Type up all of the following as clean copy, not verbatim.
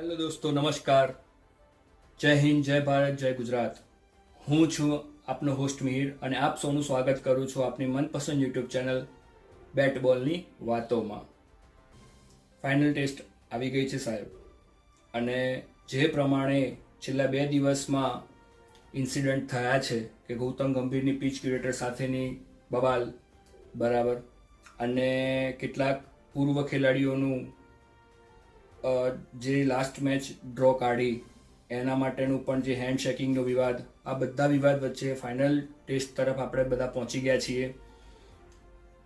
Hello દોસ્તો, નમસ્કાર. જય હિન્દ, જય ભારત, જય ગુજરાત. હું છું આપનો હોસ્ટ મિહિર અને આપ સૌનું સ્વાગત કરું છું આપની મનપસંદ યુટ્યુબ ચેનલ બેટ બોલની વાતોમાં. ફાઇનલ ટેસ્ટ આવી ગઈ છે સાહેબ, અને જે પ્રમાણે છેલ્લા 2 દિવસમાં ઇન્સિડન્ટ થયા છે કે ગૌતમ ગંભીરની પિચ ક્યુરેટર સાથેની બબાલ બરાબર, અને કેટલાક પૂર્વ ખેલાડીઓનું જે લાસ્ટ મેચ ડ્રો કાઢી એના માટેનું પણ જે હેન્ડ શેકિંગનો વિવાદ, આ બધા વિવાદ વચ્ચે ફાઇનલ ટેસ્ટ તરફ આપણે બધા પહોંચી ગયા છીએ.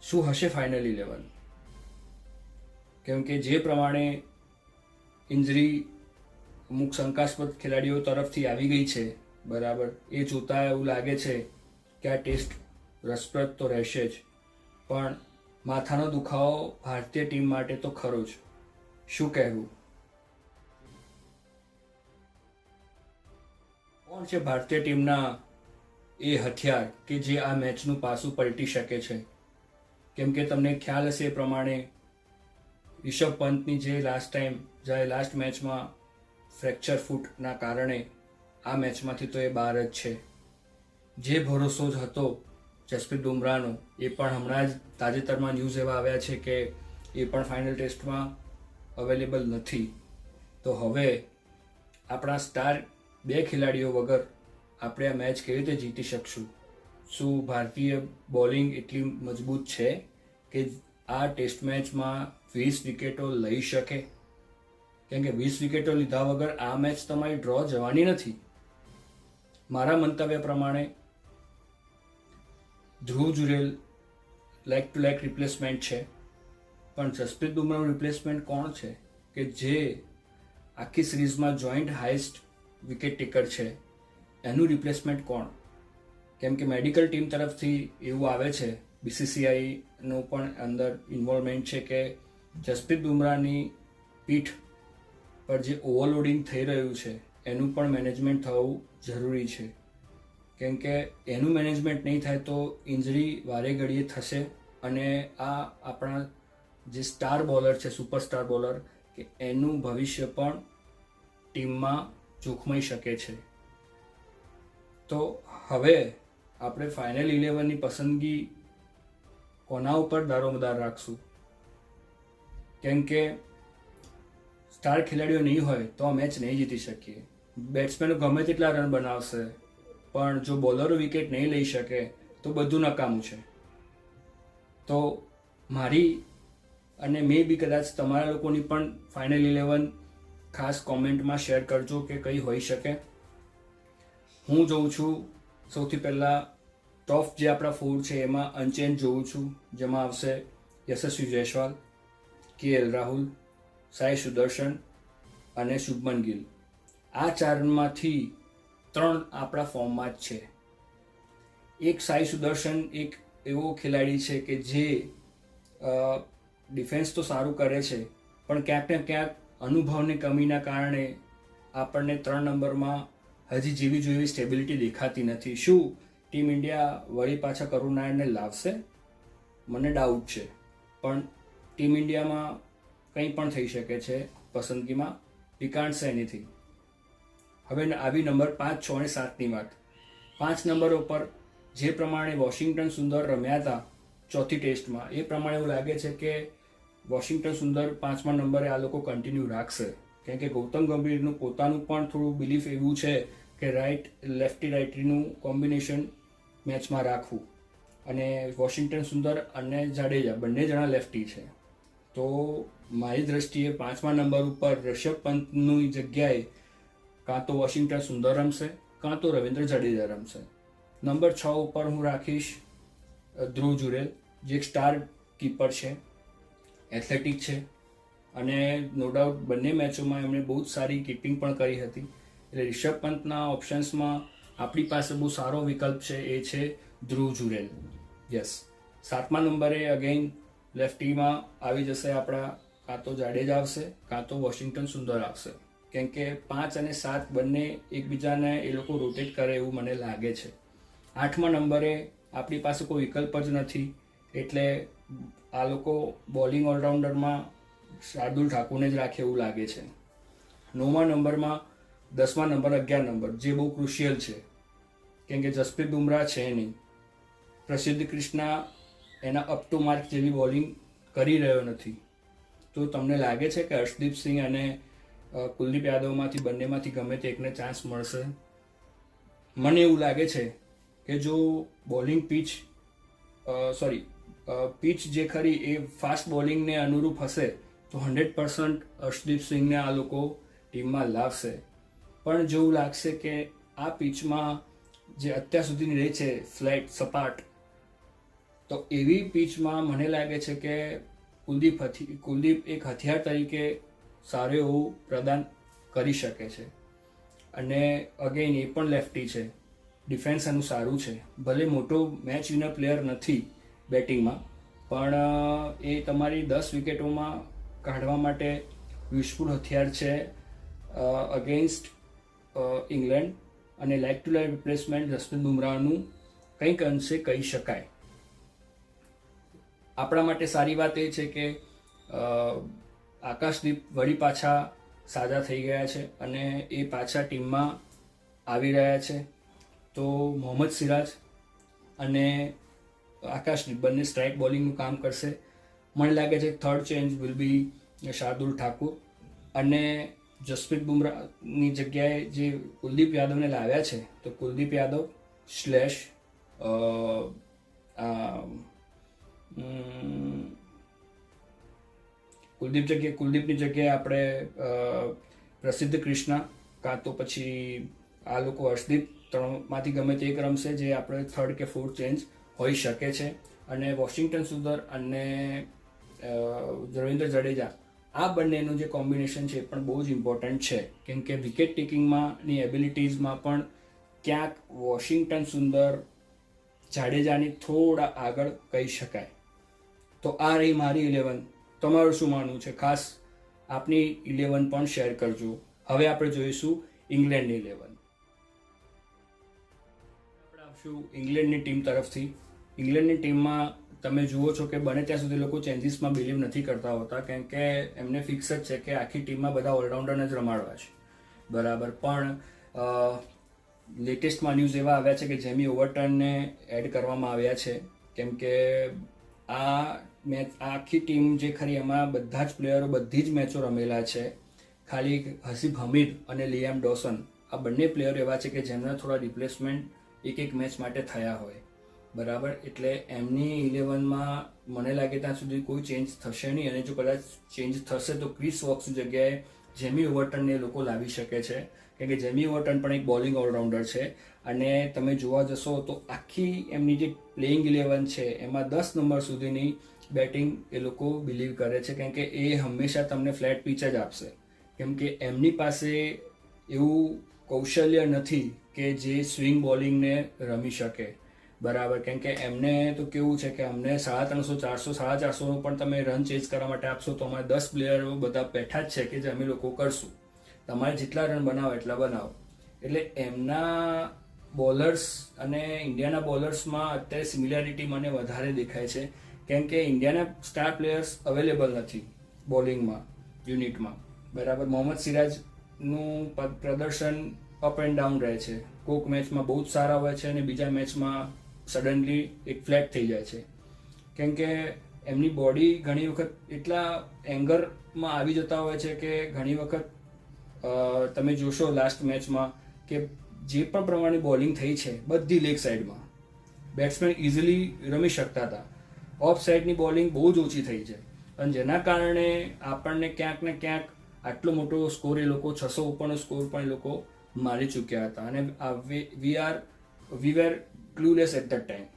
શું હશે ફાઇનલ 11? કેમ કે જે પ્રમાણે ઇન્જરી અમુક શંકાસ્પદ ખેલાડીઓ તરફથી આવી ગઈ છે બરાબર, એ જોતા એવું લાગે છે કે આ ટેસ્ટ રસપ્રદ તો રહેશે જ, પણ માથાનો દુખાવો ભારતીય ટીમ માટે તો ખરો જ. શું કહેવું? કોણ છે ભારતીય ટીમના એ હથિયાર કે જે આ મેચનું પાસું પલટી શકે છે? કેમ કે તમને ખ્યાલ હશે એ પ્રમાણે રિષભ પંતની જે લાસ્ટ મેચમાં ફ્રેક્ચર ફૂટના કારણે આ મેચમાંથી તો એ બહાર જ છે. જે ભરોસો જ હતો જસપ્રીત બુમરાહનો, એ પણ હમણાં જ તાજેતરમાં ન્યૂઝ એવા આવ્યા છે કે એ પણ ફાઇનલ ટેસ્ટમાં અવેલેબલ નથી. તો હવે આપણા સ્ટાર 2 ખેલાડીઓ વગર આપણે આ મેચ કેવી રીતે જીતી શકશું? શું ભારતીય બોલિંગ એટલી મજબૂત છે કે આ ટેસ્ટ મેચમાં 20 વિકેટો લઈ શકે? કેમ કે 20 વિકેટો લીધા વગર આ મેચ તમારી ડ્રો જવાની નથી. મારા મંતવ્ય પ્રમાણે Dhruv Jurel leg to leg replacement છે, પણ જસપ્રીત બુમરાહનું રિપ્લેસમેન્ટ કોણ છે કે જે આખી સિરીઝમાં જોઈન્ટ હાઈએસ્ટ વિકેટ ટેકર છે? એનું રિપ્લેસમેન્ટ કોણ? કેમ કે મેડિકલ ટીમ તરફથી એવું આવે છે, બીસીસીઆઈનું પણ અંદર ઇન્વોલ્વમેન્ટ છે કે જસપ્રીત બુમરાહની પીઠ પર જે ઓવરલોડિંગ થઈ રહ્યું છે એનું પણ મેનેજમેન્ટ થવું જરૂરી છે. કેમ કે એનું મેનેજમેન્ટ નહીં થાય તો ઇન્જરી વારે ઘડીએ થશે, અને આ આપણા જે સ્ટાર બોલર છે, સુપરસ્ટાર બોલર, કે એનું ભવિષ્ય પણ ટીમમાં જોખમાઈ શકે છે. તો હવે આપણે ફાઇનલ 11ની પસંદગી કોના ઉપર દારોમદાર રાખશું? કેમ કે સ્ટાર ખેલાડીઓ નહીં હોય તો આ મેચ નહીં જીતી શકીએ. બેટ્સમેનો ગમે તેટલા રન બનાવશે, પણ જો બોલરો વિકેટ નહીં લઈ શકે તો બધું નકામું છે. તો મારી અને મે બી કદાચ તમારા લોકોની પણ ફાઇનલ 11 ખાસ કોમેન્ટમાં શેર કરજો કે કઈ હોઈ શકે. હું જોઉં છું સૌથી પહેલાં ટોપ જે આપણા 4 છે એમાં અનચેન્જ જોઉં છું, જેમાં આવશે યશસ્વી જયસ્વાલ, કેએલ રાહુલ, સાઈ સુદર્શન અને શુભમન ગિલ. આ 4માંથી 3 આપણા ફોર્મમાં જ છે. એક સાઈ સુદર્શન એક એવો ખેલાડી છે કે જે ડિફેન્સ તો સારું કરે છે, પણ ક્યાંક ને ક્યાંક અનુભવની કમીના કારણે આપણને 3 નંબરમાં હજી જેવી જેવી સ્ટેબિલિટી દેખાતી નથી. શું ટીમ ઇન્ડિયા વળી પાછા કરુણાને લાવશે? મને ડાઉટ છે, પણ ટીમ ઇન્ડિયામાં કંઈ પણ થઈ શકે છે પસંદગીમાં. વી કાન્ટ સે એનીથિંગ. હવે આવી નંબર 5, 6 અને 7ની વાત. 5 નંબરો પર જે પ્રમાણે વોશિંગ્ટન સુંદર રમ્યા હતા ચોથી ટેસ્ટમાં, એ પ્રમાણે એવું લાગે છે કે વોશિંગ્ટન સુંદર 5મા નંબરે આ લોકો કન્ટિન્યુ રાખશે. કેમ કે ગૌતમ ગંભીરનું પોતાનું પણ થોડું બિલીફ એવું છે કે લેફ્ટી રાઇટીનું કોમ્બિનેશન મેચમાં રાખવું, અને વોશિંગ્ટન સુંદર અને જાડેજા બંને જણા લેફ્ટી છે. તો મારી દ્રષ્ટિએ 5મા નંબર ઉપર રિષભ પંતની જગ્યાએ કાં તો વોશિંગ્ટન સુંદર રમશે, કાં તો રવિન્દ્ર જાડેજા રમશે. નંબર 6 ઉપર હું રાખીશ ધ્રુવ જુરેલ, જે એક સ્ટાર કીપર છે, એથ્લેટિક છે, અને નો ડાઉટ બંને મેચોમાં એમણે બહુ જ સારી કીપિંગ પણ કરી હતી. એટલે રિષભ પંતના ઓપ્શન્સમાં આપણી પાસે બહુ સારો વિકલ્પ છે, એ છે ધ્રુવ જુરેલ. યસ. 7મા નંબરે અગેઇન લેફ્ટીમાં આવી જશે આપણા, કાં તો જાડેજા આવશે કાં તો વોશિંગ્ટન સુંદર આવશે. કેમ કે 5 અને 7 બંને એકબીજાને એ લોકો રોટેટ કરે એવું મને લાગે છે. 8મા નંબરે આપણી પાસે કોઈ વિકલ્પ જ નથી, એટલે આ લોકો બોલિંગ ઓલરાઉન્ડરમાં શાર્દુલ ઠાકુરને જ રાખે એવું લાગે છે. 9મા નંબરમાં 10મા નંબર 11 નંબર, જે બહુ ક્રુશિયલ છે, કેમ કે જસપ્રીત બુમરાહ છે નહીં. પ્રસિદ્ધ ક્રિષ્ના એના અપ ટુ માર્ક જેવી બોલિંગ કરી રહ્યો નથી. તો તમને લાગે છે કે હર્ષદીપ સિંહ અને કુલદીપ યાદવમાંથી બંનેમાંથી ગમે તે એકને ચાન્સ મળશે? મને એવું લાગે છે કે જો બોલિંગ પીચ જે ખરી એ ફાસ્ટ બોલિંગને અનુરૂપ હશે તો 100% હર્ષદીપ સિંહને આ લોકો ટીમમાં લાવશે. પણ જેવું લાગશે કે આ પીચમાં જે અત્યાર સુધીની રહી છે ફ્લેટ સપાટ, તો એવી પીચમાં મને લાગે છે કે કુલદીપ એક હથિયાર તરીકે સારું એવું પ્રદાન કરી શકે છે. અને અગેન એ પણ લેફ્ટી છે, ડિફેન્સ એનું સારું છે, ભલે મોટો મેચ વિનર પ્લેયર નથી બેટિંગમાં, પણ એ તમારી 10 વિકેટોમાં કાઢવા માટે યુઝફુલ હથિયાર છે અગેન્સ્ટ ઇંગ્લેન્ડ. અને like to like replacement Jasprit બુમરાહનું કંઈક અંશે કહી શકાય. આપણા માટે સારી વાત એ છે કે આકાશદીપ વળી પાછા સાજા થઈ ગયા છે અને એ પાછા ટીમમાં આવી રહ્યા છે. તો મોહમ્મદ સિરાજ અને આકાશદીપ બંને સ્ટ્રાઇક બોલિંગનું કામ કરશે. મને લાગે છે third change will be Shardul Thakur, અને જસપ્રીત બુમરાહની જગ્યાએ જે કુલદીપ યાદવને લાવ્યા છે તો કુલદીપ યાદવ સ્લેશ કુલદીપની જગ્યાએ આપણે પ્રસિદ્ધ ક્રિષ્ના કાં તો પછી આ લોકો હર્ષદીપ, ત્રણમાંથી ગમે તે એક રમશે, જે આપણે થર્ડ કે ફોર્થ ચેન્જ હોઈ શકે છે. અને વોશિંગ્ટન સુંદર અને રવિન્દ્ર જડેજા, આ બંનેનું જે કોમ્બિનેશન છે એ પણ બહુ જ ઇમ્પોર્ટન્ટ છે, કેમ કે વિકેટ ટેકિંગમાંની એબિલિટીઝમાં પણ ક્યાંક વોશિંગ્ટન સુંદર જાડેજાની થોડા આગળ કહી શકાય. તો આ રહી મારી 11. તમારું શું માનવું છે? ખાસ આપની 11 પણ શેર કરજો. હવે આપણે જોઈશું ઇંગ્લેન્ડની 11. આપણે આવશું ઇંગ્લેન્ડની ટીમ તરફથી. ઇંગ્લેન્ડની ટીમમાં તમે જુઓ છો કે બને ત્યાં સુધી લોકો ચેન્જીસમાં બિલીવ નથી કરતા હોતા, કેમ કે એમને ફિક્સ જ છે કે આખી ટીમમાં બધા ઓલરાઉન્ડરને જ રમાડવા છે, બરાબર. પણ લેટેસ્ટમાં ન્યૂઝ એવા આવ્યા છે કે જેમી ઓવરટર્નને એડ કરવામાં આવ્યા છે, કેમ કે આખી ટીમ જે ખરી એમાં બધા જ પ્લેયરો બધી જ મેચો રમેલા છે. ખાલી હસીબ હમીદ અને લિયામ ડોસન, આ બંને પ્લેયરો એવા છે કે જેમના થોડા રિપ્લેસમેન્ટ એક મેચ માટે થયા હોય, બરાબર. એટલે એમની 11માં મને લાગે ત્યાં સુધી કોઈ ચેન્જ થશે નહીં, અને જો કદાચ ચેન્જ થશે તો ક્રિસ વોક્સની જગ્યાએ જેમી ઓવરટર્નને લોકો લાવી શકે છે, કેમ કે જેમી ઓવરટર્ન પણ એક બોલિંગ ઓલરાઉન્ડર છે. અને તમે જોવા જશો તો આખી એમની જે પ્લેઇંગ 11 છે એમાં 10 નંબર સુધીની બેટિંગ એ લોકો બિલીવ કરે છે, કેમ કે એ હંમેશા તમને ફ્લેટ પીચ જ આપશે, કેમ કે એમની પાસે એવું કૌશલ્ય નથી કે જે સ્વિંગ બોલિંગને રમી શકે, બરાબર. કેમ કે એમને તો કેવું છે કે અમને 350, 400, 450 પણ તમે રન ચેઝ કરવા માટે આપશો તો અમારે 10 પ્લેયરો બધા બેઠા જ છે કે જે અમે લોકો કરશું, તમારે જેટલા રન બનાવો એટલા બનાવો. એટલે એમના બોલર્સ અને ઇન્ડિયાના બોલર્સમાં અત્યારે સિમિલારિટી મને વધારે દેખાય છે, કેમ કે ઇન્ડિયાના સ્ટાર પ્લેયર્સ અવેલેબલ નથી બોલિંગમાં યુનિટમાં, બરાબર. મોહમ્મદ સિરાજનું પ્રદર્શન અપ એન્ડ ડાઉન રહે છે. કોઈક મેચમાં બહુ જ સારા હોય છે અને બીજા મેચમાં સડનલી એક ફ્લેટ થઈ જાય છે, કેમ કે એમની બોડી ઘણી વખત એટલા એંગરમાં આવી જતા હોય છે કે ઘણી વખત તમે જોશો લાસ્ટ મેચમાં કે જે પણ પ્રમાણે બોલિંગ થઈ છે બધી લેગ સાઈડમાં, બેટ્સમેન ઇઝીલી રમી શકતા હતા. ઓફ સાઈડની બોલિંગ બહુ જ ઓછી થઈ છે, અને જેના કારણે આપણને ક્યાંક ને ક્યાંક આટલો મોટો સ્કોર એ લોકો 600 ઉપરનો સ્કોર પણ એ લોકો મારી ચૂક્યા હતા. અને વી વેર ક્લુલેસ એટ ધેટ ટાઈમ.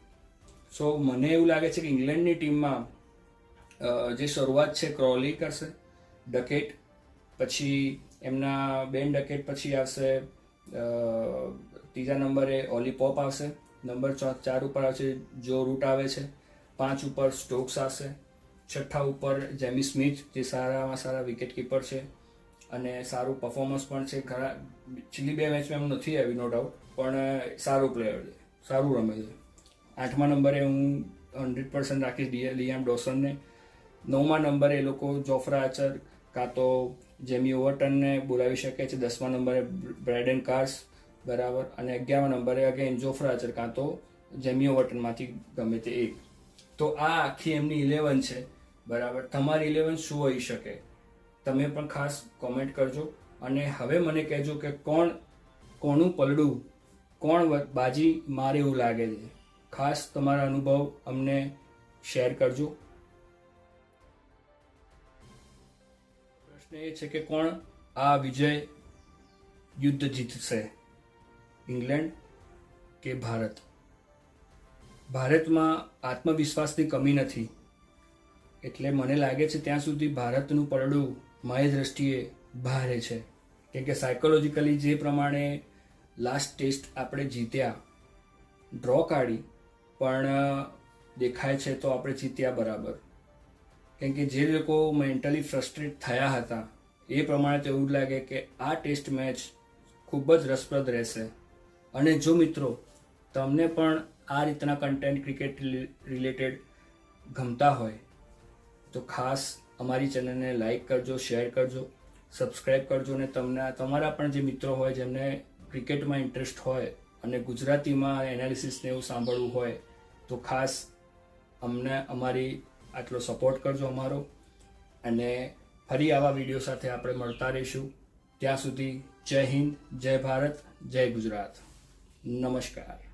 સો મને એવું લાગે છે કે ઇંગ્લેન્ડની ટીમમાં જે શરૂઆત છે ક્રોલી કરશે, ડકેટ, પછી એમના બેન ડકેટ, પછી આવશે ત્રીજા નંબરે ઓલી પોપ આવશે, નંબર 4 ઉપર આવશે જો રૂટ આવે છે, 5 ઉપર સ્ટોક્સ આવશે, 6 ઉપર જેમી સ્મિથ જે સારામાં સારા વિકેટ કીપર છે અને સારું પરફોર્મન્સ પણ છે. છેલ્લી 2 મેચમાં એમ નથી આવી નો ડાઉટ, પણ સારું પ્લેયર છે, સારું રમે છે. 8મા નંબરે હું 100% રાખીશ લિયામ ડોસનને. 9મા નંબરે એ લોકો જોફ્રા આર્ચર કાં તો જેમી ઓવરટનને બોલાવી શકે છે, 10મા નંબરે બ્રેડન કાર્સ, બરાબર, અને 11મા નંબરે અગેન જોફ્રા આર્ચર કાં તો જેમી ઓવરટનમાંથી ગમે તે એક. તો આ આખી એમની 11 છે, બરાબર. તમારી 11 શું હોઈ શકે તમે પણ ખાસ કોમેન્ટ કરજો. અને હવે મને કહેજો કે કોનું પલડું, કોણ બાજી મારે એવું લાગે છે. ખાસ તમારા અનુભવ અમને શેર કરજો. પ્રશ્ન એ છે કે કોણ આ વિજય યુદ્ધ જીતશે, ઇંગ્લેન્ડ કે ભારત? ભારતમાં આત્મવિશ્વાસની કમી નથી, એટલે મને લાગે છે ત્યાં સુધી ભારતનું પલડું મારી દ્રષ્ટિએ ભારે છે. કેમ કે સાયકોલોજીકલી જે પ્રમાણે લાસ્ટ ટેસ્ટ આપણે જીત્યા, ડ્રો કાઢી, પણ દેખાય છે તો આપણે જીત્યા બરાબર. કેમ કે જે લોકો મેન્ટલી ફ્રસ્ટ્રેટ થયા હતા એ પ્રમાણે તો એવું લાગે કે આ ટેસ્ટ મેચ ખૂબ જ રસપ્રદ રહેશે. અને જો મિત્રો તમને પણ આ રીતના કન્ટેન્ટ ક્રિકેટ રિલેટેડ ગમતા હોય તો ખાસ અમારી ચેનલને લાઈક કરજો, શેર કરજો, સબસ્ક્રાઈબ કરજો. અને તમારા પણ જે મિત્રો હોય જેમને ક્રિકેટમાં ઇન્ટરેસ્ટ હોય અને ગુજરાતીમાં એનાલિસિસને એવું સાંભળવું હોય તો ખાસ અમને અમારી આટલો સપોર્ટ કરજો અમારો. અને ફરી આવા વિડીયો સાથે આપણે મળતા રહીશું. ત્યાં સુધી જય હિન્દ, જય ભારત, જય ગુજરાત. નમસ્કાર.